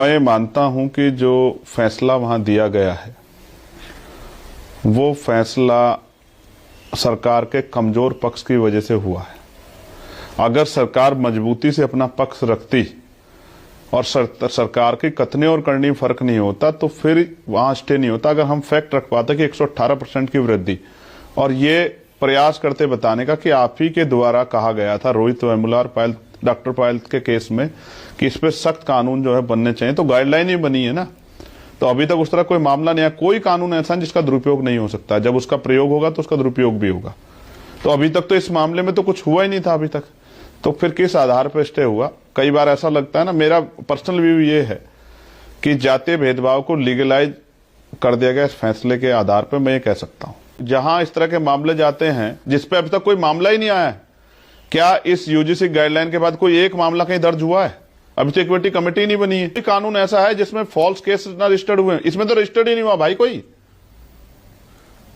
मैं मानता हूं कि जो फैसला वहां दिया गया है वो फैसला सरकार के कमजोर पक्ष की वजह से हुआ है। अगर सरकार मजबूती से अपना पक्ष रखती और सरकार की कथनी और करनी में फर्क नहीं होता तो फिर वहां स्टे नहीं होता। अगर हम फैक्ट रख पाते कि 118% की वृद्धि और ये प्रयास करते बताने का कि आप ही के द्वारा कहा गया था रोहित वेमुला और डॉक्टर पायल के केस में कि इस पे सख्त कानून जो है बनने चाहिए, तो गाइडलाइन ही बनी है ना। तो अभी तक उस तरह कोई मामला नहीं है। कोई कानून ऐसा है जिसका दुरुपयोग नहीं हो सकता। जब उसका प्रयोग होगा तो उसका दुरुपयोग भी होगा। तो अभी तक तो इस मामले में तो कुछ हुआ ही नहीं था अभी तक, तो फिर किस आधार पर स्टे हुआ। कई बार ऐसा लगता है ना, मेरा पर्सनल व्यू ये है कि जातीय भेदभाव को लीगलाइज कर दिया गया इस फैसले के आधार पर। मैं ये कह सकता हूं जहां इस तरह के मामले जाते हैं जिसपे अभी तक कोई मामला ही नहीं आया है, क्या इस यूजीसी गाइडलाइन के बाद कोई एक मामला कहीं दर्ज हुआ है? अभी तो इक्विटी कमेटी नहीं बनी है। कानून ऐसा है जिसमें फॉल्स केस ना रजिस्टर्ड हुए, इसमें तो रजिस्टर्ड ही नहीं हुआ भाई कोई।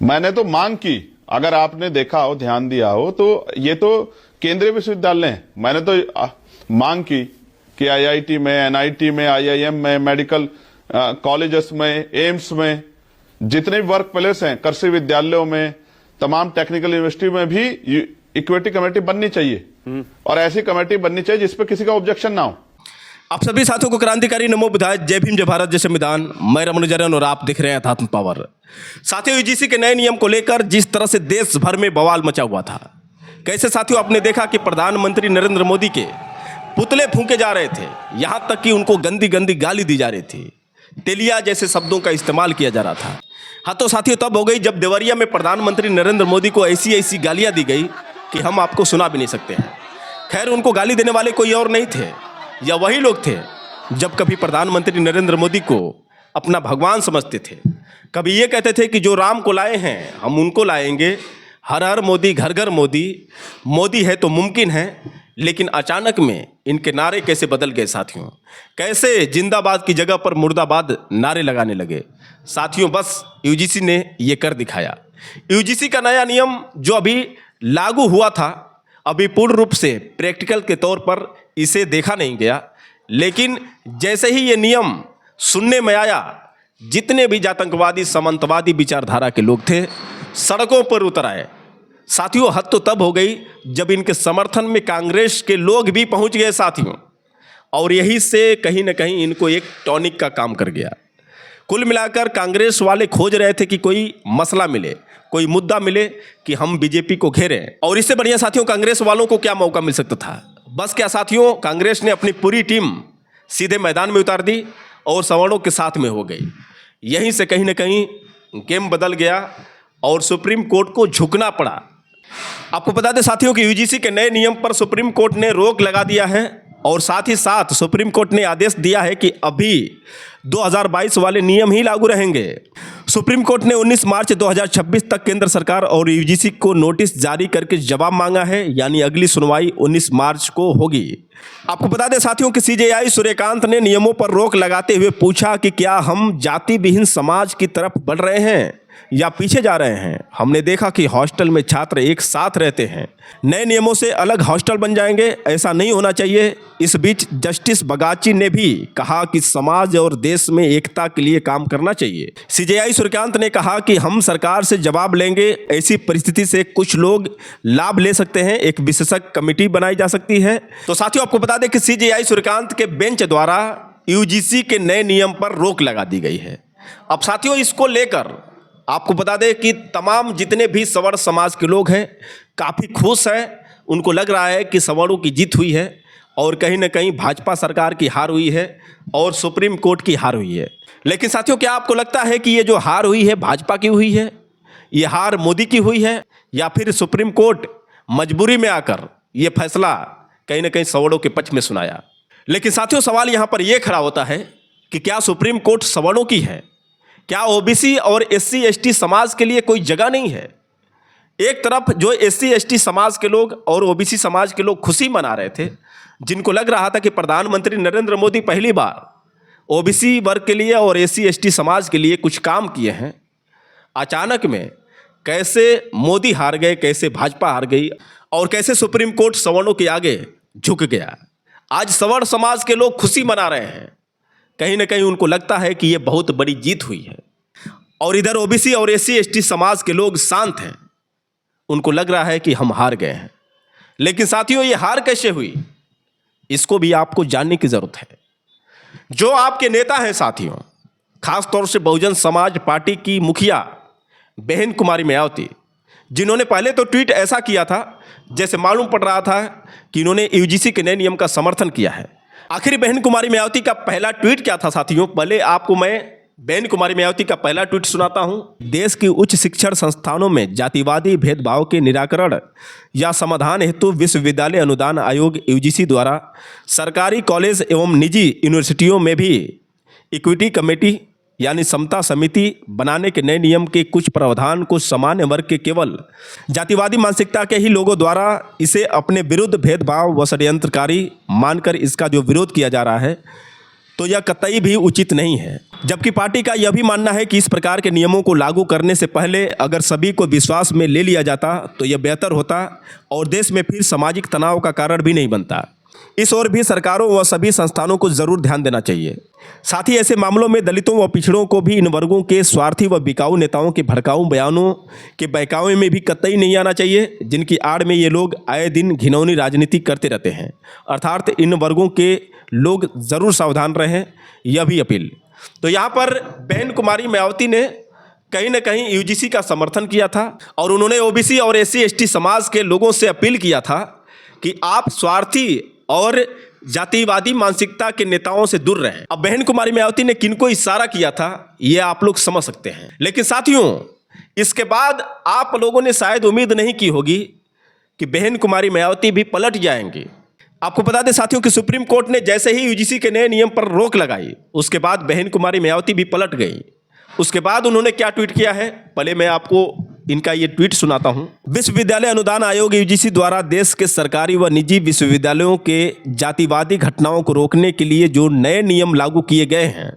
मैंने तो मांग की, अगर आपने देखा हो, ध्यान दिया हो, तो ये तो केंद्रीय विश्वविद्यालय हैं। मैंने तो मांग की कि आईआईटी में, एनआईटी में, आईआईएम में, मेडिकल कॉलेजेस में, एम्स में, जितने भी वर्क प्लेस हैं, कृषि विद्यालयों में, तमाम टेक्निकल यूनिवर्सिटी में भी इक्विटी कमेटी बननी चाहिए और ऐसी कमेटी बननी चाहिए जिसपे किसी का ऑब्जेक्शन ना हो। आप सभी साथियों को क्रांतिकारी नमो बुधाय, जय भीम, जय भारत, जय संविधान। मैं रमन और आप दिख रहे हैं अध्यात्म पावर। साथियों, यूजीसी के नए नियम को लेकर जिस तरह से देश भर में बवाल मचा हुआ था, कैसे साथियों आपने देखा कि प्रधानमंत्री नरेंद्र मोदी के पुतले फूंके जा रहे थे, यहां तक कि उनको गंदी गंदी गाली दी जा रही थी, तेलिया जैसे शब्दों का इस्तेमाल किया जा रहा था। हाँ, तो साथियों तब हो गई जब देवरिया में प्रधानमंत्री नरेंद्र मोदी को ऐसी ऐसी गालियां दी गई कि हम आपको सुना भी नहीं सकते हैं। खैर, उनको गाली देने वाले कोई और नहीं थे, या वही लोग थे जब कभी प्रधानमंत्री नरेंद्र मोदी को अपना भगवान समझते थे। कभी ये कहते थे कि जो राम को लाए हैं हम उनको लाएंगे, हर हर मोदी, घर घर मोदी, मोदी है तो मुमकिन है। लेकिन अचानक में इनके नारे कैसे बदल गए साथियों, कैसे जिंदाबाद की जगह पर मुर्दाबाद नारे लगाने लगे। साथियों, बस यूजीसी ने ये कर दिखाया। यूजीसी का नया नियम जो अभी लागू हुआ था, अभी पूर्ण रूप से प्रैक्टिकल के तौर पर इसे देखा नहीं गया, लेकिन जैसे ही ये नियम सुनने में आया, जितने भी जातंकवादी, सामंतवादी विचारधारा के लोग थे सड़कों पर उतर आए। साथियों, हद तो तब हो गई जब इनके समर्थन में कांग्रेस के लोग भी पहुंच गए साथियों, और यही से कहीं ना कहीं इनको एक टॉनिक का काम कर गया। कुल मिलाकर कांग्रेस वाले खोज रहे थे कि कोई मसला मिले, कोई मुद्दा मिले कि हम बीजेपी को घेरें, और इससे बढ़िया साथियों कांग्रेस वालों को क्या मौका मिल सकता था। बस क्या साथियों, कांग्रेस ने अपनी पूरी टीम सीधे मैदान में उतार दी और सवर्णों के साथ में हो गई। यहीं से कहीं ना कहीं गेम बदल गया और सुप्रीम कोर्ट को झुकना पड़ा। आपको बता दें साथियों कि यूजीसी के नए नियम पर सुप्रीम कोर्ट ने रोक लगा दिया है, और साथ ही साथ सुप्रीम कोर्ट ने आदेश दिया है कि अभी 2022 वाले नियम ही लागू रहेंगे। सुप्रीम कोर्ट ने 19 मार्च 2026 तक केंद्र सरकार और यूजीसी को नोटिस जारी करके जवाब मांगा है, यानी अगली सुनवाई 19 मार्च को होगी। आपको बता दें साथियों कि सीजेआई सूर्यकांत ने नियमों पर रोक लगाते हुए पूछा कि क्या हम जाति विहीन समाज की तरफ बढ़ रहे हैं या पीछे जा रहे हैं। हमने देखा कि हॉस्टल में छात्र एक साथ रहते हैं, नए नियमों से अलग हॉस्टल बन जाएंगे, ऐसा नहीं होना चाहिए। इस बीच जस्टिस बगाची ने भी कहा कि समाज और देश में एकता के लिए काम करना चाहिए। सीजेआई सूर्यकांत ने कहा कि हम सरकार से जवाब लेंगे, ऐसी परिस्थिति से कुछ लोग लाभ ले सकते हैं, एक विशेषज्ञ कमेटी बनाई जा सकती है। तो साथियों आपको बता दें कि सीजेआई सूर्यकांत के बेंच द्वारा यूजीसी के नए नियम पर रोक लगा दी गई है। अब साथियों इसको लेकर आपको बता दें कि तमाम जितने भी सवर्ण समाज के लोग हैं काफ़ी खुश हैं। उनको लग रहा है कि सवर्णों की जीत हुई है और कहीं ना कहीं भाजपा सरकार की हार हुई है और सुप्रीम कोर्ट की हार हुई है। लेकिन साथियों, क्या आपको लगता है कि ये जो हार हुई है भाजपा की हुई है, ये हार मोदी की हुई है, या फिर सुप्रीम कोर्ट मजबूरी में आकर ये फैसला कहीं ना कहीं सवर्णों के पक्ष में सुनाया? लेकिन साथियों, सवाल यहाँ पर यह खड़ा होता है कि क्या सुप्रीम कोर्ट सवर्णों की है? क्या ओबीसी और एससी एसटी समाज के लिए कोई जगह नहीं है? एक तरफ जो एससी एसटी समाज के लोग और ओबीसी समाज के लोग खुशी मना रहे थे, जिनको लग रहा था कि प्रधानमंत्री नरेंद्र मोदी पहली बार ओबीसी वर्ग के लिए और एससी एसटी समाज के लिए कुछ काम किए हैं। अचानक में कैसे मोदी हार गए, कैसे भाजपा हार गई और कैसे सुप्रीम कोर्ट सवर्णों के आगे झुक गया। आज सवर्ण समाज के लोग खुशी मना रहे हैं, कहीं ना कहीं उनको लगता है कि ये बहुत बड़ी जीत हुई है। और इधर ओबीसी और एससी एसटी समाज के लोग शांत हैं, उनको लग रहा है कि हम हार गए हैं। लेकिन साथियों, ये हार कैसे हुई, इसको भी आपको जानने की जरूरत है। जो आपके नेता हैं साथियों, खास तौर से बहुजन समाज पार्टी की मुखिया बहन कुमारी मायावती, जिन्होंने पहले तो ट्वीट ऐसा किया था जैसे मालूम पड़ रहा था कि इन्होंने यूजीसी के नए नियम का समर्थन किया है। आखिर बहन कुमारी मायावती का पहला ट्वीट क्या था साथियों, पहले आपको मैं बहन कुमारी मायावती का पहला ट्वीट सुनाता हूं। देश की उच्च शिक्षण संस्थानों में जातिवादी भेदभाव के निराकरण या समाधान हेतु विश्वविद्यालय अनुदान आयोग यूजीसी द्वारा सरकारी कॉलेज एवं निजी यूनिवर्सिटियों में भी इक्विटी कमेटी यानी समता समिति बनाने के नए नियम के कुछ प्रावधान को सामान्य वर्ग के केवल जातिवादी मानसिकता के ही लोगों द्वारा इसे अपने विरुद्ध भेदभाव व षड्यंत्रकारी मानकर इसका जो विरोध किया जा रहा है, तो यह कतई भी उचित नहीं है। जबकि पार्टी का यह भी मानना है कि इस प्रकार के नियमों को लागू करने से पहले अगर सभी को विश्वास में ले लिया जाता तो यह बेहतर होता और देश में फिर सामाजिक तनाव का कारण भी नहीं बनता। इस ओर भी सरकारों व सभी संस्थानों को जरूर ध्यान देना चाहिए। साथ ही ऐसे मामलों में दलितों व पिछड़ों को भी इन वर्गों के स्वार्थी व बिकाऊ नेताओं के भड़काऊ बयानों के बहकावे में भी कतई नहीं आना चाहिए, जिनकी आड़ में ये लोग आए दिन घिनौनी राजनीति करते रहते हैं। अर्थात इन वर्गों के लोग जरूर सावधान रहें, यह भी अपील। तो यहाँ पर बहन कुमारी मायावती ने कहीं ना कहीं यूजीसी का समर्थन किया था और उन्होंने ओबीसी और एससी एसटी समाज के लोगों से अपील किया था कि आप स्वार्थी और जातिवादी मानसिकता के नेताओं से दूर रहें। अब बहन कुमारी मायावती ने किनको इशारा किया था ये आप लोग समझ सकते हैं। लेकिन साथियों, इसके बाद आप लोगों ने शायद उम्मीद नहीं की होगी कि बहन कुमारी मायावती भी पलट जाएंगे। आपको बता दें साथियों कि सुप्रीम कोर्ट ने जैसे ही यूजीसी के नए नियम पर रोक लगाई, उसके बाद बहन कुमारी मायावती भी पलट गई। उसके बाद उन्होंने क्या ट्वीट किया है, पहले मैं आपको इनका ये ट्वीट सुनाता हूं। विश्वविद्यालय अनुदान आयोग यूजीसी द्वारा देश के सरकारी व निजी विश्वविद्यालयों के जातिवादी घटनाओं को रोकने के लिए जो नए नियम लागू किए गए हैं,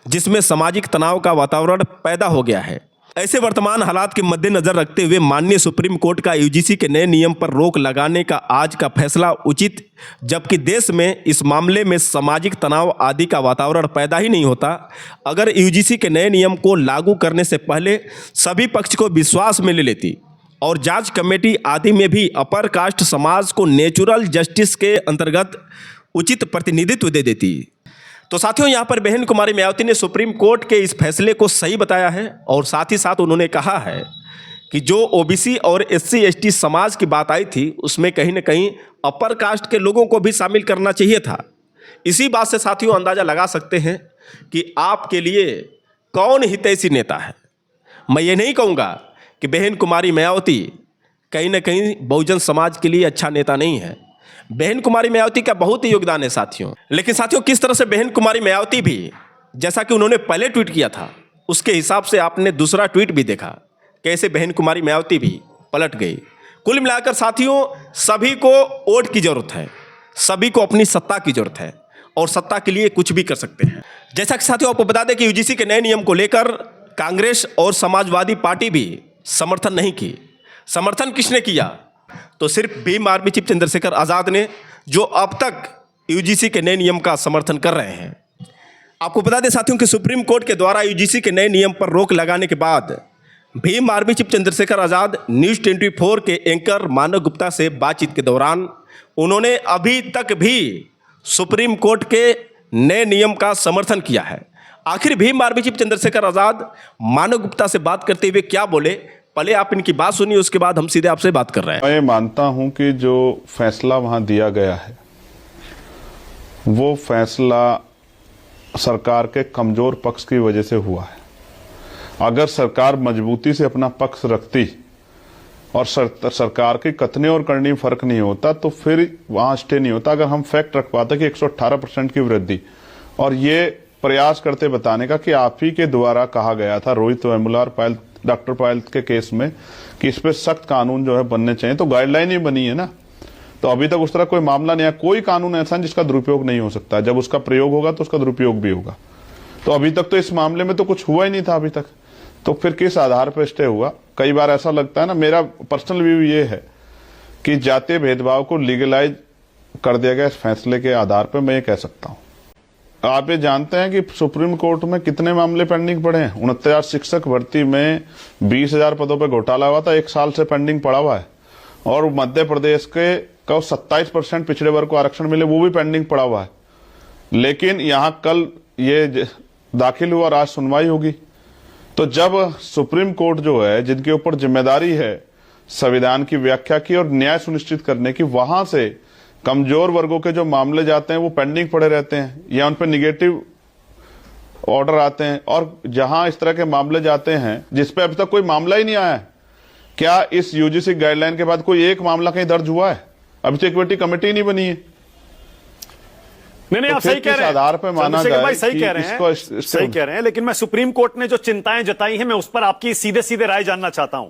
जिसमें सामाजिक तनाव का वातावरण पैदा हो गया है, ऐसे वर्तमान हालात के मद्देनजर रखते हुए माननीय सुप्रीम कोर्ट का यूजीसी के नए नियम पर रोक लगाने का आज का फैसला उचित, जबकि देश में इस मामले में सामाजिक तनाव आदि का वातावरण पैदा ही नहीं होता अगर यूजीसी के नए नियम को लागू करने से पहले सभी पक्ष को विश्वास में ले लेती और जांच कमेटी आदि में भी अपर कास्ट समाज को नेचुरल जस्टिस के अंतर्गत उचित प्रतिनिधित्व दे देती। तो साथियों, यहाँ पर बहन कुमारी मायावती ने सुप्रीम कोर्ट के इस फैसले को सही बताया है और साथ ही साथ उन्होंने कहा है कि जो ओबीसी और एससी एसटी समाज की बात आई थी उसमें कहीं ना कहीं अपर कास्ट के लोगों को भी शामिल करना चाहिए था। इसी बात से साथियों अंदाज़ा लगा सकते हैं कि आपके लिए कौन हितैषी नेता है। मैं ये नहीं कहूँगा कि बहन कुमारी मायावती कहीं ना कहीं बहुजन समाज के लिए अच्छा नेता नहीं है। बहन कुमारी मायावती का बहुत ही योगदान है साथियों। लेकिन साथियों, किस तरह से बहन कुमारी मायावती भी, जैसा कि उन्होंने पहले ट्वीट किया था उसके हिसाब से आपने दूसरा ट्वीट भी देखा, कैसे बहन कुमारी मायावती भी पलट गई। कुल मिलाकर साथियों, सभी को वोट की जरूरत है, सभी को अपनी सत्ता की जरूरत है और सत्ता के लिए कुछ भी कर सकते हैं। जैसा कि साथियों आपको बता दें कि यूजीसी के नए नियम को लेकर कांग्रेस और समाजवादी पार्टी भी समर्थन नहीं की। समर्थन किसने किया, तो सिर्फ भीम आर्मी चीफ चंद्रशेखर आज़ाद ने, जो अब तक यूजीसी के नए नियम का समर्थन कर रहे हैं। आपको बता दें साथियों कि सुप्रीम कोर्ट के द्वारा यूजीसी के नए नियम पर रोक लगाने के बाद Bhim army chief Chandrashekhar Azad news 24 के एंकर मानव गुप्ता से बातचीत के दौरान उन्होंने अभी तक भी सुप्रीम कोर्ट के नए नियम का समर्थन किया है। आखिर भीम आर्मी चीफ चंद्रशेखर आज़ाद मानव गुप्ता से बात करते हुए क्या बोले, पहले आप इनकी बात सुनिए, उसके बाद हम सीधे आपसे बात कर रहे हैं। मैं मानता हूं कि जो फैसला वहां दिया गया है वो फैसला सरकार के कमजोर पक्ष की वजह से हुआ है। अगर सरकार मजबूती से अपना पक्ष रखती और सरकार की कथनी और करनी फर्क नहीं होता तो फिर वहां स्टे नहीं होता। अगर हम फैक्ट रख पाते कि 118% की वृद्धि, और ये प्रयास करते बताने का कि आप ही के द्वारा कहा गया था रोहित वेमुला और डॉक्टर पायल के केस में कि इस पे सख्त कानून जो है बनने चाहिए, तो गाइडलाइन ही बनी है ना। तो अभी तक उस तरह कोई मामला नहीं है, कोई कानून ऐसा है जिसका दुरुपयोग नहीं हो सकता। जब उसका प्रयोग होगा तो उसका दुरुपयोग भी होगा। तो अभी तक तो इस मामले में तो कुछ हुआ ही नहीं था अभी तक, तो फिर किस आधार पर स्टे हुआ। कई बार ऐसा लगता है ना, मेरा पर्सनल व्यू ये है कि जातीय भेदभाव को लीगलाइज कर दिया गया इस फैसले के आधार पर, मैं ये कह सकता हूं। आप ये जानते हैं कि सुप्रीम कोर्ट में कितने मामले पेंडिंग पड़े हैं? 69 शिक्षक भर्ती में 20,000 पदों पर घोटाला हुआ था, 1 साल से पेंडिंग पड़ा हुआ है। और मध्य प्रदेश के 27% पिछड़े वर्ग को आरक्षण मिले, वो भी पेंडिंग पड़ा हुआ है। लेकिन यहां कल ये दाखिल हुआ, आज सुनवाई होगी। तो जब सुप्रीम कोर्ट जो है, जिनके ऊपर जिम्मेदारी है संविधान की व्याख्या की और न्याय सुनिश्चित करने की, वहां से कमजोर वर्गों के जो मामले जाते हैं वो पेंडिंग पड़े रहते हैं या उन पर निगेटिव ऑर्डर आते हैं। और जहां इस तरह के मामले जाते हैं जिसपे अभी तक कोई मामला ही नहीं आया है, क्या इस यूजीसी गाइडलाइन के बाद कोई एक मामला कहीं दर्ज हुआ है? अभी तो इक्विटी कमेटी नहीं बनी है। नहीं, आप सही कह रहे हैं, आधार पर माना जाए भाई सही कह रहे हैं, सही कह रहे हैं। लेकिन मैं सुप्रीम कोर्ट ने जो चिंताएं जताई हैं, मैं उस पर आपकी सीधे सीधे राय जानना चाहता हूं।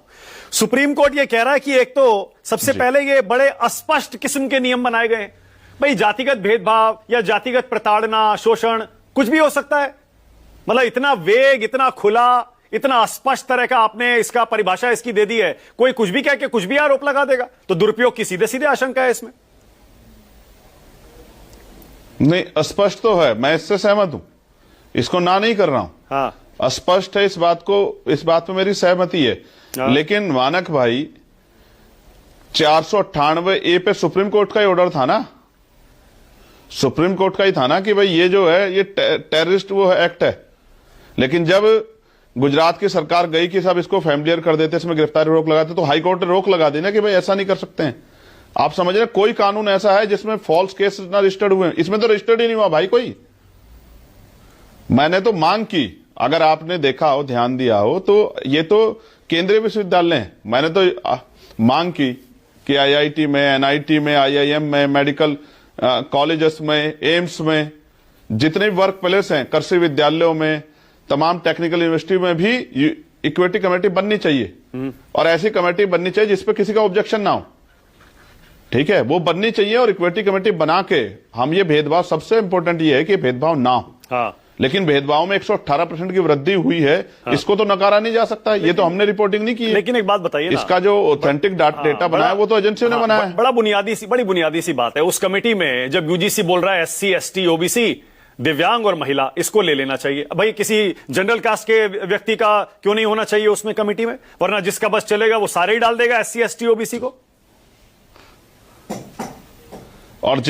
सुप्रीम कोर्ट ये कह रहा है कि एक तो सबसे पहले ये बड़े अस्पष्ट किस्म के नियम बनाए गए हैं। भाई जातिगत भेदभाव या जातिगत प्रताड़ना, शोषण कुछ भी हो सकता है। मतलब इतना वेग, इतना खुला, इतना स्पष्ट तरह का आपने इसका परिभाषा इसकी दे दी है, कोई कुछ भी कह के कुछ भी आरोप लगा देगा, तो दुरुपयोग की सीधे सीधे आशंका है इसमें। नहीं, स्पष्ट तो है, मैं इससे सहमत हूं, इसको ना नहीं कर रहा हूं। हाँ, स्पष्ट है, इस बात पे मेरी सहमति है। हाँ। लेकिन मानक भाई 498A पे सुप्रीम कोर्ट का ही ऑर्डर था ना, सुप्रीम कोर्ट का ही था ना कि भाई ये जो है ये टेररिस्ट वो एक्ट है। लेकिन जब गुजरात की सरकार गई कि सब इसको फैमिलियर कर देते, इसमें गिरफ्तारी रोक लगाते, तो हाई कोर्ट ने रोक लगा दी ना कि भाई ऐसा नहीं कर सकते हैं। आप समझ रहे, कोई कानून ऐसा है जिसमें फॉल्स केस ना रजिस्टर्ड हुए? इसमें तो रजिस्टर्ड ही नहीं हुआ भाई कोई। मैंने तो मांग की, अगर आपने देखा हो, ध्यान दिया हो, तो ये तो केंद्रीय विश्वविद्यालय हैं। मैंने तो मांग की कि आईआईटी में, एनआईटी में, आईआईएम में, मेडिकल कॉलेजेस में, एम्स में, जितने भी वर्क प्लेस हैं, कृषि विद्यालयों में, तमाम टेक्निकल यूनिवर्सिटी में भी इक्विटी कमेटी बननी चाहिए। और ऐसी कमेटी बननी चाहिए जिसपे किसी का ऑब्जेक्शन ना हो। ठीक है, वो बननी चाहिए। और इक्विटी कमेटी बना के हम ये भेदभाव, सबसे इंपॉर्टेंट ये है कि भेदभाव ना हो। हाँ। लेकिन भेदभाव में 118% की वृद्धि हुई है। हाँ। इसको तो नकारा नहीं जा सकता। ये तो हमने रिपोर्टिंग नहीं की है। लेकिन एक बात बताइए ना, इसका जो ऑथेंटिक डेटा बनाया वो तो एजेंसियों ने बनाया है। बड़ी बुनियादी सी बात है। उस कमेटी में जब यूजीसी बोल रहा है SC, ST, OBC, दिव्यांग और महिला, इसको ले लेना चाहिए। भाई किसी जनरल कास्ट के व्यक्ति का क्यों नहीं होना चाहिए उसमें कमेटी में? वरना जिसका बस चलेगा वो सारे ही डाल देगा SC, ST, OBC को। और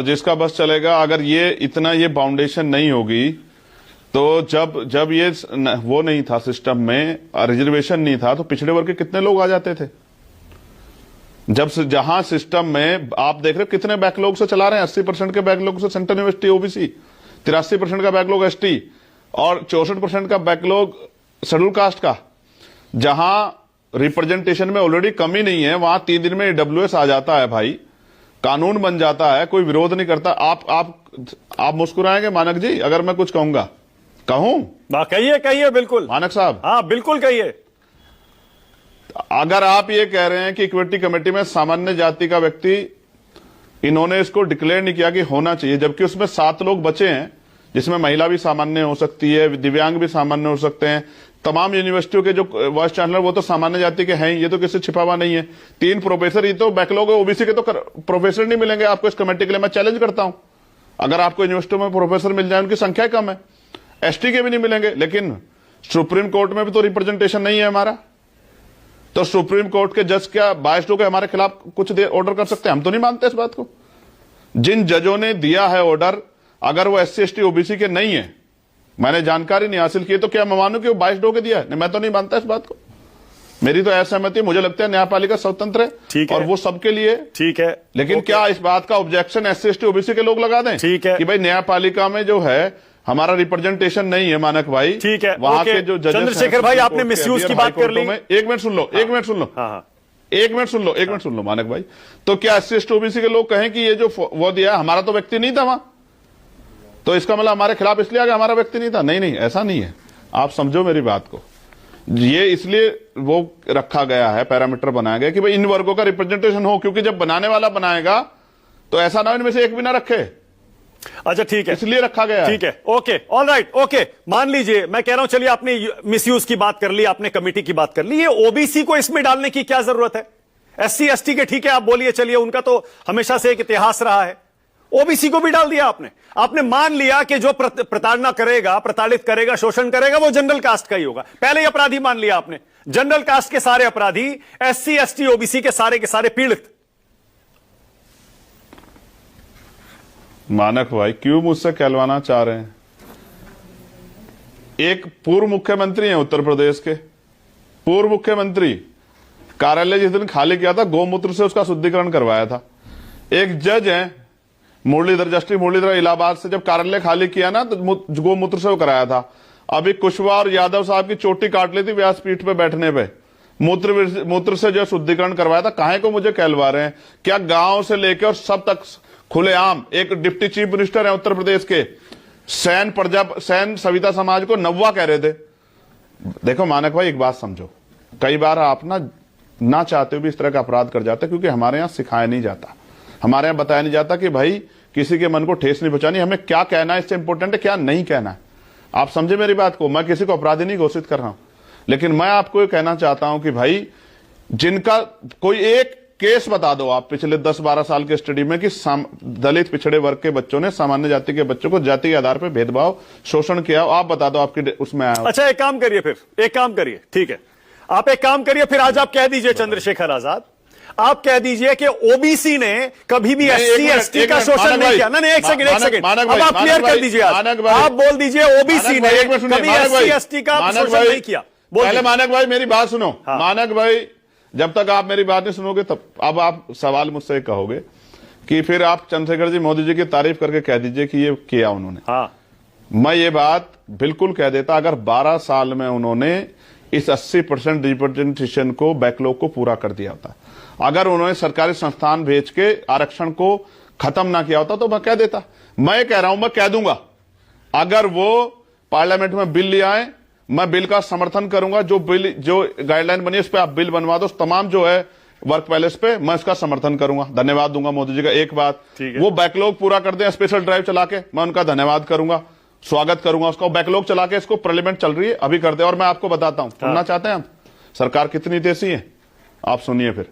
जिसका बस चलेगा, अगर ये इतना ये बाउंडेशन नहीं होगी, तो जब ये वो नहीं था सिस्टम में, रिजर्वेशन नहीं था, तो पिछड़े वर्ग के कितने लोग आ जाते थे। जहां सिस्टम में आप देख रहे हो कितने बैकलॉग से चला रहे हैं, 80% के बैकलॉग से सेंट्रल यूनिवर्सिटी OBC, 83% का बैकलॉग ST और 64% का बैकलॉग शेड्यूल कास्ट का। जहां रिप्रेजेंटेशन में ऑलरेडी कमी नहीं है, वहां 3 दिन में AWS आ जाता है भाई, कानून बन जाता है, कोई विरोध नहीं करता। आप मुस्कुराएंगे मानक जी अगर मैं कुछ कहूंगा? कहूं? कहिए बिल्कुल मानक साहब। हाँ बिल्कुल कहिए। अगर आप ये कह रहे हैं कि इक्विटी कमेटी में सामान्य जाति का व्यक्ति, इन्होंने इसको डिक्लेयर नहीं किया कि होना चाहिए, जबकि उसमें 7 लोग बचे हैं, जिसमें महिला भी सामान्य हो सकती है, दिव्यांग भी सामान्य हो सकते हैं। तमाम यूनिवर्सिटियों के जो वाइस चांसलर वो तो सामान्य जाति के हैं, ये तो किसी छिपा हुआ नहीं है। 3 प्रोफेसर, ये तो बैकलॉग है। OBC के तो प्रोफेसर नहीं मिलेंगे आपको इस कमेटी के लिए। मैं चैलेंज करता हूं, अगर आपको यूनिवर्सिटी में प्रोफेसर मिल जाए, उनकी संख्या कम है, ST के भी नहीं मिलेंगे। लेकिन सुप्रीम कोर्ट में भी तो रिप्रेजेंटेशन नहीं है हमारा। तो सुप्रीम कोर्ट के जज क्या बायस्ड होकर हमारे खिलाफ कुछ ऑर्डर कर सकते हैं? हम तो नहीं मानते इस बात को। जिन जजों ने दिया है ऑर्डर, अगर वो SC, ST, OBC के नहीं है, मैंने जानकारी नहीं हासिल की, तो क्या मैं मानूं कि वो बायस्ड होकर दिया है? नहीं, मैं तो नहीं मानता इस बात को। मेरी तो असहमति। मुझे लगता है न्यायपालिका स्वतंत्र है और वो सबके लिए ठीक है। लेकिन क्या इस बात का ऑब्जेक्शन SC, ST, OBC के लोग लगा दें? ठीक है कि भाई न्यायपालिका में जो है हमारा रिप्रेजेंटेशन नहीं है मानक भाई। ठीक है, वहां के जो जजेस, चंद्रशेखर भाई, आपने मिसयूज की बात कर ली। एक मिनट सुन लो, एक मिनट सुन लो, एक मिनट सुन लो मानक भाई। तो क्या SC, ST, OBC के लोग कहें कि ये जो वो दिया हमारा तो व्यक्ति नहीं था वहां, तो इसका मतलब हमारे खिलाफ इसलिए आ गया, हमारा व्यक्ति नहीं था? नहीं नहीं, ऐसा नहीं है। आप समझो मेरी बात को। ये इसलिए वो रखा गया है, पैरामीटर बनाया गया कि भाई इन वर्गों का रिप्रेजेंटेशन हो, क्योंकि जब बनाने वाला बनाएगा तो ऐसा ना हो इनमें से एक भी ना रखे। अच्छा ठीक है, इसलिए रखा गया। ठीक है, ओके, ऑल राइट, ओके। मान लीजिए, मैं कह रहा हूं, चलिए आपने मिसयूज की बात कर ली, आपने कमेटी की बात कर ली, ये OBC को इसमें डालने की क्या जरूरत है? SC, ST के ठीक है, आप बोलिए, चलिए, उनका तो हमेशा से एक इतिहास रहा है, ओबीसी को भी डाल दिया आपने। आपने मान लिया कि जो प्रताड़ना करेगा, प्रताड़ित करेगा, शोषण करेगा, वो जनरल कास्ट का ही होगा। पहले ही अपराधी मान लिया आपने। जनरल कास्ट के सारे अपराधी, एससी, एसटी, ओबीसी के सारे पीड़ित। मानक भाई क्यों मुझसे कहलवाना चाह रहे हैं? एक पूर्व मुख्यमंत्री हैं उत्तर प्रदेश के, पूर्व मुख्यमंत्री, कार्यालय जिस दिन खाली किया था गौमूत्र से उसका शुद्धिकरण करवाया था। एक जज हैं मुरलीधर, जस्टिस मुरलीधर, इलाहाबाद से, जब कार्यालय खाली किया ना तो गौमूत्र से वो कराया था। अभी कुशवाहा और यादव साहब की चोटी काट ली थी व्यासपीठ पे बैठने पे, मूत्र से जो शुद्धिकरण करवाया था। काहे को मुझे कहलवा रहे हैं? क्या गांव से लेकर और सब तक खुलेआम एक डिप्टी चीफ मिनिस्टर है उत्तर प्रदेश के, सैन सविता समाज को नव्वा कह रहे थे। देखो मानक भाई, एक बात समझो, कई बार आप ना चाहते हुए भी इस तरह का अपराध कर जाते, क्योंकि हमारे यहां सिखाया नहीं जाता, हमारे यहां बताया नहीं जाता कि भाई किसी के मन को ठेस नहीं पहुंचानी, हमें क्या कहना है इससे इंपॉर्टेंट है क्या नहीं कहना है। आप समझे मेरी बात को? मैं किसी को अपराधी नहीं घोषित कर रहा हूं, लेकिन मैं आपको ये कहना चाहता हूं कि भाई जिनका कोई एक केस बता दो आप पिछले 10-12 साल के स्टडी में कि दलित पिछड़े वर्ग के बच्चों ने सामान्य जाति के बच्चों को जाति के आधार पर भेदभाव, शोषण किया, आप बता दो आपके उसमें आया। अच्छा, एक काम करिए, फिर एक काम करिए, ठीक है, आप एक काम करिए, फिर आज आप कह दीजिए चंद्रशेखर आजाद, आप कह दीजिए कि ओबीसी ने कभी भी एससी एसटी का शोषण नहीं किया। नहीं, एक सेकंड, अब आप क्लियर कर दीजिए, आप बोल दीजिए ओबीसी ने कभी एससी एसटी का शोषण नहीं किया। पहले मानक भाई मेरी बात सुनो। मानक भाई, जब तक आप मेरी बात नहीं सुनोगे तब अब आप सवाल मुझसे कहोगे कि फिर आप चंद्रशेखर जी मोदी जी की तारीफ करके कह दीजिए कि ये किया उन्होंने। मैं ये बात बिल्कुल कह देता, अगर 12 साल में उन्होंने इस 80% रिप्रेजेंटेशन को, बैकलॉग को पूरा कर दिया होता, अगर उन्होंने सरकारी संस्थान भेज के आरक्षण को खत्म ना किया होता तो मैं कह देता। मैं कह रहा हूं, मैं कह दूंगा, अगर वो पार्लियामेंट में बिल ले आए मैं बिल का समर्थन करूंगा। जो बिल, जो गाइडलाइन बनी है उस पर आप बिल बनवा दो, तमाम जो है वर्क पैलेस पे, मैं इसका समर्थन करूंगा, धन्यवाद दूंगा मोदी जी का। एक बात, वो बैकलॉग पूरा कर दें स्पेशल ड्राइव चला के, मैं उनका धन्यवाद करूंगा, स्वागत करूंगा उसका। बैकलॉग चला के इसको पार्लियामेंट चल रही है अभी कर दे। और मैं आपको बताता हूं, सुनना चाहते हैं हम सरकार कितनी देसी है? आप सुनिए फिर।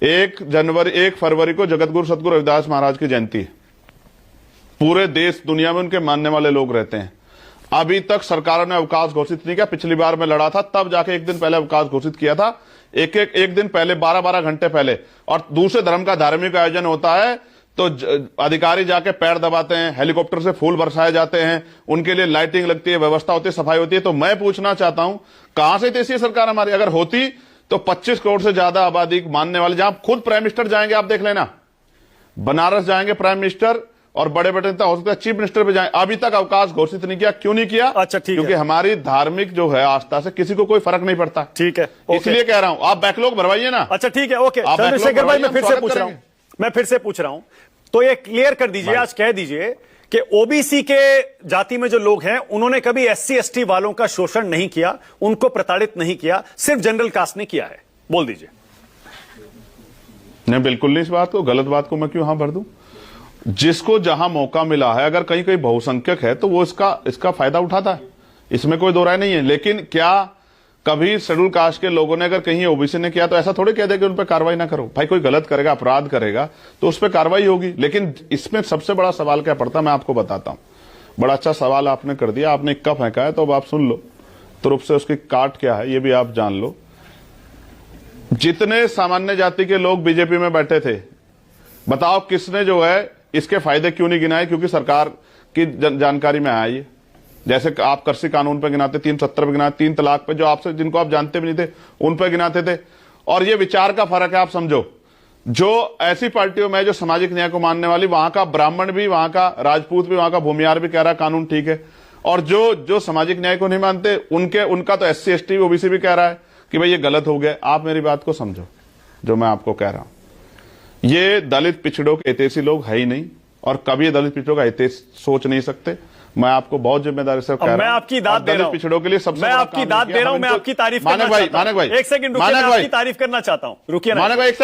1 फरवरी को जगतगुरु सतगुरु रविदास महाराज की जयंती है। पूरे देश दुनिया में उनके मानने वाले लोग रहते हैं। अभी तक सरकारों ने अवकाश घोषित नहीं किया। पिछली बार मैं लड़ा था तब जाके एक दिन पहले अवकाश घोषित किया था, एक दिन पहले, 12-12 घंटे पहले। और दूसरे धर्म का धार्मिक आयोजन होता है तो अधिकारी जाके पैर दबाते हैं, हेलीकॉप्टर से फूल बरसाए जाते हैं, उनके लिए लाइटिंग लगती है, व्यवस्था होती है, सफाई होती है। तो मैं पूछना चाहता हूं कहां से देसी सरकार हमारी? अगर होती तो 25 करोड़ से ज्यादा आबादी मानने वाले, जहां खुद प्राइम मिनिस्टर जाएंगे, आप देख लेना, बनारस जाएंगे प्राइम मिनिस्टर और बड़े बड़े नेता, हो सकता है चीफ मिनिस्टर पे जाए। अभी तक अवकाश घोषित नहीं किया। क्यों नहीं किया? अच्छा, ठीक है, क्योंकि हमारी धार्मिक जो है आस्था से किसी को कोई फर्क नहीं पड़ता। ठीक है, इसलिए कह रहा हूं आप बैकलॉग भरवाइए ना। अच्छा ठीक है, ओके चंद्रशेखर भाई, मैं फिर से पूछ रहा हूं, तो ये क्लियर कर दीजिए, आज कह दीजिए कि ओबीसी के जाति में जो लोग हैं उन्होंने कभी एससी एसटी वालों का शोषण नहीं किया, उनको प्रताड़ित नहीं किया, सिर्फ जनरल कास्ट ने किया है। बोल दीजिए। नहीं, बिल्कुल नहीं। इस बात को, गलत बात को मैं क्यों भर दूं? जिसको जहां मौका मिला है, अगर कहीं बहुसंख्यक है तो वो इसका फायदा उठाता है, इसमें कोई दो राय नहीं है। लेकिन क्या कभी शेड्यूल कास्ट के लोगों ने अगर कहीं ओबीसी ने किया तो ऐसा थोड़े कह दे कि उन पर कार्रवाई ना करो? भाई कोई गलत करेगा, अपराध करेगा तो उस पर कार्रवाई होगी। लेकिन इसमें सबसे बड़ा सवाल क्या पड़ता है, मैं आपको बताता हूं। बड़ा अच्छा सवाल आपने कर दिया, आपने इक्का फेंका है तो अब आप सुन लो, तो रूप से उसकी काट क्या है ये भी आप जान लो। जितने सामान्य जाति के लोग बीजेपी में बैठे थे, बताओ किसने जो है इसके फायदे क्यों नहीं गिनाए? क्योंकि सरकार की जानकारी में आया ये। जैसे आप कृषि कानून पे गिनाते, 370 पे गिनाते, 3 तलाक पे, जो आपसे जिनको आप जानते भी नहीं थे उन पे गिनाते थे। और ये विचार का फर्क है, आप समझो। जो ऐसी पार्टियों में जो सामाजिक न्याय को मानने वाली, वहां का ब्राह्मण भी, वहां का राजपूत भी, वहां का भूमियार भी कह रहा है कानून ठीक है। और जो सामाजिक न्याय को नहीं मानते उनका तो एससी एसटी ओबीसी भी कह रहा है कि भाई ये गलत हो गया। आप मेरी बात को समझो, जो मैं आपको कह रहा हूं। ये दलित पिछड़ों के हितैषी लोग है ही नहीं, और कभी दलित पिछड़ों का हितैष सोच नहीं सकते। मैं आपको बहुत जिम्मेदारी से कह रहा हूं। मैं आपकी दाद दे रहा हूं, पिछड़ों के लिए सबसे मैं आपकी दाद दे रहा हूं, मैं आपकी तारीफ करना चाहता हूं। मानक भाई, एक सेकंड रुकिए, मैं आपकी तारीफ करना चाहता हूं, रुकिए ना। मानक भाई, एक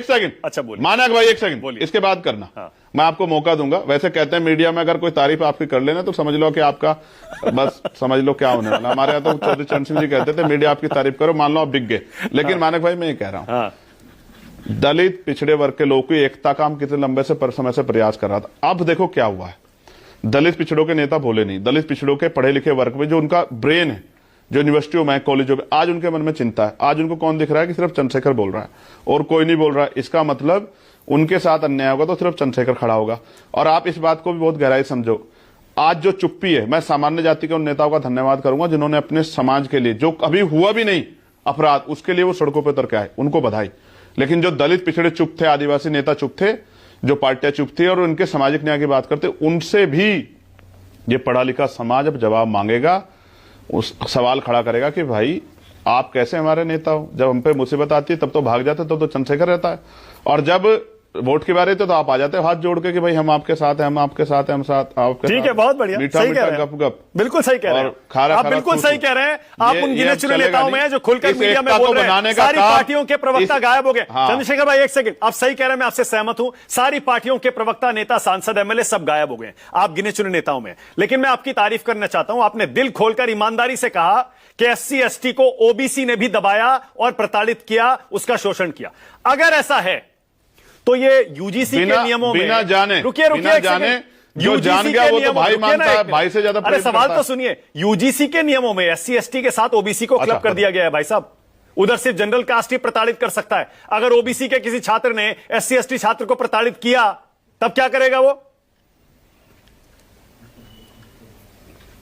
सेकंड। अच्छा बोलिए। मानक भाई, एक सेकंड, इसके बाद करना। मैं आपको मौका दूंगा। वैसे कहते हैं मीडिया में अगर कोई तारीफ आपकी कर लेना तो समझ लो कि आपका बस समझ लो क्या होने वाला। हमारे यहाँ तो चौधरी चरण सिंह जी कहते थे मीडिया आपकी तारीफ करो, मान लो आप बिक गए। लेकिन मानक भाई मैं ये कह रहा हूं, दलित पिछड़े वर्ग के लोगों की एकता का हम कितने लंबे से समय से प्रयास कर रहा था। अब देखो क्या हुआ है, दलित पिछड़ों के नेता बोले नहीं, दलित पिछड़ों के पढ़े लिखे वर्ग में जो उनका ब्रेन है, जो यूनिवर्सिटियों में कॉलेजों में, आज उनके मन में चिंता है। आज उनको कौन दिख रहा है कि सिर्फ चंद्रशेखर बोल रहा है और कोई नहीं बोल रहा है। इसका मतलब उनके साथ अन्याय होगा तो सिर्फ चंद्रशेखर खड़ा होगा। और आप इस बात को भी बहुत गहराई समझो, आज जो चुप्पी है, मैं सामान्य जाति के उन नेताओं का धन्यवाद करूंगा जिन्होंने अपने समाज के लिए, जो कभी हुआ भी नहीं अपराध, उसके लिए वो सड़कों पर उतर के आए, उनको बधाई। लेकिन जो दलित पिछड़े चुप थे, आदिवासी नेता चुप थे, जो पार्टियां चुप थी और उनके सामाजिक न्याय की बात करते, उनसे भी ये पढ़ा लिखा समाज अब जवाब मांगेगा, उस सवाल खड़ा करेगा कि भाई आप कैसे हमारे नेता हो, जब हम पे मुसीबत आती है तब तो भाग जाते, तब तो चंद्रशेखर रहता है, और जब वोट की बारी तो आप आ जाते हो हाथ जोड़ के कि भाई हम आपके साथ हैं, हम आपके साथ हैं, हम साथ आपके। ठीक है, बहुत बढ़िया, मीठा सही मीठा कह रहे हैं, गप गप, बिल्कुल सही कह रहे हैं खारा आप, बिल्कुल सही कह रहे हैं आप। उन गिने चुने नेताओं में हैं जो खुलकर मीडिया में बोल रहे हैं सारी पार्टियों के प्रवक्ता गायब हो गए। चंद्रशेखर भाई एक सेकंड, आप सही कह रहे हैं, मैं आपसे सहमत हूं, सारी पार्टियों के प्रवक्ता, नेता, सांसद, एमएलए सब गायब हो गए, आप गिने चुने नेताओं में। लेकिन मैं आपकी तारीफ करना चाहता हूं, आपने दिल खोलकर ईमानदारी से कहा कि एससी एसटी को ओबीसी ने भी दबाया और प्रताड़ित किया, उसका शोषण किया। अगर ऐसा है तो ये यूजीसी के नियमों में, बिना जाने, रुकिए बिना जाने, जो जान गया वो तो भाई मानता है, भाई से ज्यादा। अरे सवाल तो सुनिए, यूजीसी के नियमों में एससी एसटी के साथ ओबीसी को क्लब कर दिया गया है भाई साहब। उधर सिर्फ जनरल कास्ट ही प्रताड़ित कर सकता है। अगर ओबीसी के किसी छात्र ने एससी एसटी छात्र को प्रताड़ित किया तब क्या करेगा वो?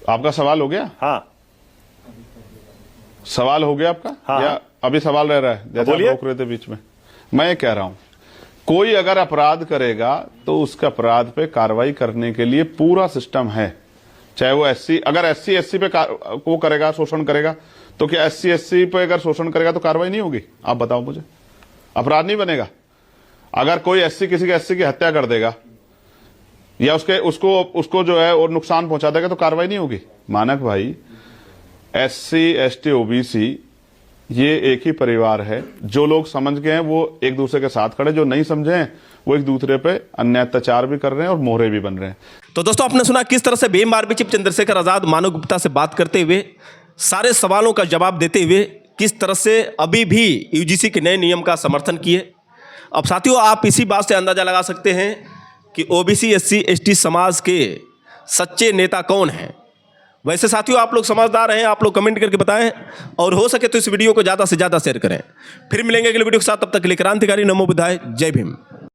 आपका सवाल हो गया? हाँ, सवाल हो गया आपका? हाँ, या अभी सवाल रह रहा है जैसे आप रोक रहे थे बीच में? मैं ये कह रहा हूं, कोई अगर अपराध करेगा तो उसके अपराध पे कार्रवाई करने के लिए पूरा सिस्टम है। चाहे वो एससी, अगर एससी एससी पे वो करेगा, शोषण करेगा, तो क्या एससी एससी पे अगर शोषण करेगा तो कार्रवाई नहीं होगी? आप बताओ मुझे, अपराध नहीं बनेगा? अगर कोई एससी किसी के एससी की हत्या कर देगा या उसको जो है और नुकसान पहुंचा देगा तो कार्रवाई नहीं होगी? मानक भाई, एससी एसटी ओबीसी ये एक ही परिवार है। जो लोग समझ गए हैं वो एक दूसरे के साथ खड़े, जो नहीं समझे हैं वो एक दूसरे पे अन्याय अत्याचार भी कर रहे हैं और मोहरे भी बन रहे हैं। तो दोस्तों, आपने सुना किस तरह से बेमार चीफ चंद्रशेखर आजाद मानव गुप्ता से बात करते हुए, सारे सवालों का जवाब देते हुए किस तरह से अभी भी यूजीसी के नए नियम का समर्थन किए। अब साथियों, आप इसी बात से अंदाजा लगा सकते हैं कि ओबीसी एससी एसटी समाज के सच्चे नेता कौन हैं। वैसे साथियों, आप लोग समझदार हैं, आप लोग कमेंट करके बताएं और हो सके तो इस वीडियो को ज़्यादा से ज़्यादा शेयर करें। फिर मिलेंगे अगले वीडियो के साथ, तब तक के लिए क्रांतिकारी नमो बुद्धाय, जय भीम।